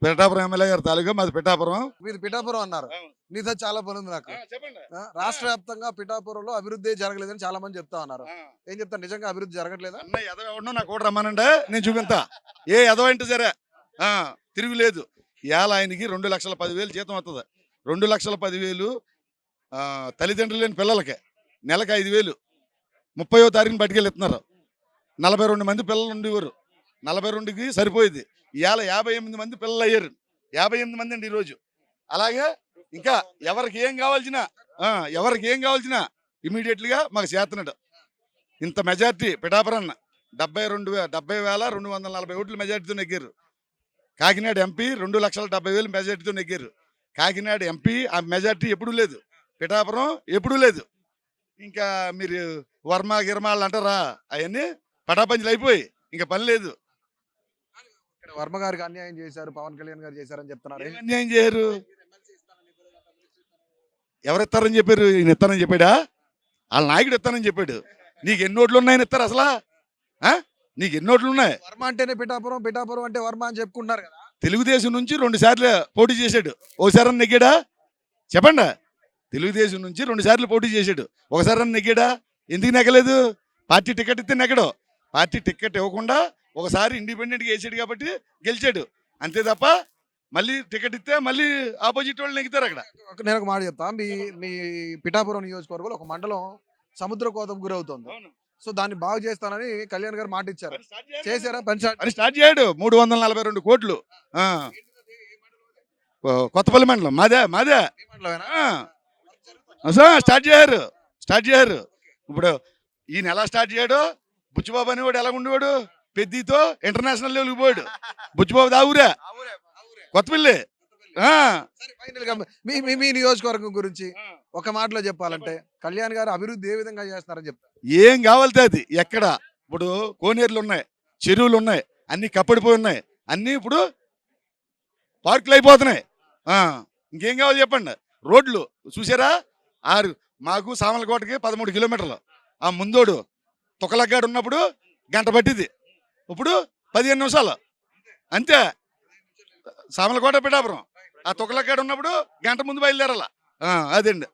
Pithapuram MLA గారు తాలూకా మాది పిఠాపురం. మీది పిఠాపురం అన్నారు. నీతో చాలా పని ఉంది నాకు. చెప్పండి. రాష్ట్ర వ్యాప్తంగా పిఠాపురంలో అభివృద్ధి జరగలేదని చాలా మంది చెప్తా ఉన్నారు. ఏం చెప్తారు, నిజంగా అభివృద్ధి జరగట్లేదా? అన్నయ్య ఎదవ ఎవడో నాకు కూడా రమ్మనంటే నేను చూపింతా. ఏ ఎదవ అంటే సరే తిరుగులేదు. ఇవాళ ఆయనకి 2,10,000 జీతం వస్తుంది. 2,10,000 తల్లిదండ్రులు లేని పిల్లలకి నెలకు 5,000 30వ తారీఖుని పట్టుకెళ్ళిస్తున్నారు. 42 మంది పిల్లలు ఉండేవారు. 42కి సరిపోయేది. ఇవాళ 58 మంది పిల్లలు అయ్యారు. 58 మంది అండి ఈరోజు. అలాగే ఇంకా ఎవరికి ఏం కావాల్సిన ఇమీడియట్లీగా మాకు చేస్తున్నాడు. ఇంత మెజార్టీ పిఠాపురం 70,240 ఓట్ల మెజార్టీతో నెగ్గారు. కాకినాడ ఎంపీ 2,70,000 మెజార్టీతో నెగ్గారు. కాకినాడ ఎంపీ ఆ మెజార్టీ ఎప్పుడూ లేదు, పిఠాపురం ఎప్పుడూ లేదు. ఇంకా మీరు వర్మ గిర్మాలు అంటారా, అవన్నీ పటాపంచులు అయిపోయి ఇంకా పని లేదు. ఇక్కడ వర్మ గారికి అన్యాయం చేశారు, పవన్ కళ్యాణ్ గారు చేశారని చెప్తున్నారు. ఏం అన్యాయం చేయరు? ఎవరిస్తారని చెప్పారు? ఈయన ఇస్తానని చెప్పాడా? వాళ్ళ నాయకుడు ఇస్తానని చెప్పాడు. నీకు ఎన్ని ఓట్లు ఉన్నాయని ఇస్తారు అసలు? నీకు ఎన్ని ఓట్లు ఉన్నాయి? వర్మ అంటేనే పిఠాపురం, పిఠాపురం అంటే వర్మ అని చెప్పుకుంటున్నారు కదా. తెలుగుదేశం నుంచి 2 సార్లు పోటీ చేశాడు. ఒకసారి నెగ్గాడా చెప్పండి? తెలుగుదేశం నుంచి 2 సార్లు పోటీ చేశాడు. ఒకసారి నెగ్గాడా? ఎందుకు నెగ్గలేదు? పార్టీ టికెట్ ఇస్తే నెగ్గడు. పార్టీ టికెట్ ఇవ్వకుండా ఒకసారి ఇండిపెండెంట్గా వేసాడు కాబట్టి గెలిచాడు. అంతే తప్ప మళ్ళీ టికెట్ ఇస్తే మళ్ళీ ఆపోజిట్ వాళ్ళు నెగ్గుతారు అక్కడ. నేను ఒక మాట చెప్తా. మీ పిఠాపురం నియోజకవర్గంలో ఒక మండలం సముద్ర కోతకు గురవుతుంది. సో దాన్ని బాగు చేస్తానని కళ్యాణ్ గారు మాట ఇచ్చారు. చేశారా? పని స్టార్ట్ చేయడు. 342 కోట్లు. కొత్తపల్లి మండలం మాదే స్టార్ట్ చేయరు. ఇప్పుడు ఈయన ఎలా స్టార్ట్ చేయడు? బుచ్చిబాబు అనేవాడు ఎలా ఉండేవాడు? పెద్దీతో ఇంటర్నేషనల్ లెవెల్కి పోయాడు. బుచ్చిబాబు దావురే కొత్తపల్లి. మీ నియోజకవర్గం గురించి ఒక మాటలో చెప్పాలంటే కళ్యాణ్ గారు అభివృద్ధి ఏ విధంగా చేస్తున్నారని చెప్తారు? ఏం కావాలితే అది. ఎక్కడ ఇప్పుడు కోనేరులు ఉన్నాయి, చెరువులు ఉన్నాయి, అన్ని కప్పడిపోయి ఉన్నాయి, అన్ని ఇప్పుడు పార్కులు అయిపోతున్నాయి. ఇంకేం కావాలి చెప్పండి? రోడ్లు చూసారా? మాకు సామలకోటకి 13 కిలోమీటర్లు. ఆ ముందోడు తుకలగ్గాడు ఉన్నప్పుడు గంట పట్టింది, ఇప్పుడు 15 నిమిషాలు అంతే. సామలకోట పిఠాపురం ఆ తుకలగ్గాడు ఉన్నప్పుడు గంట ముందు బయలుదేరాల. అదండి.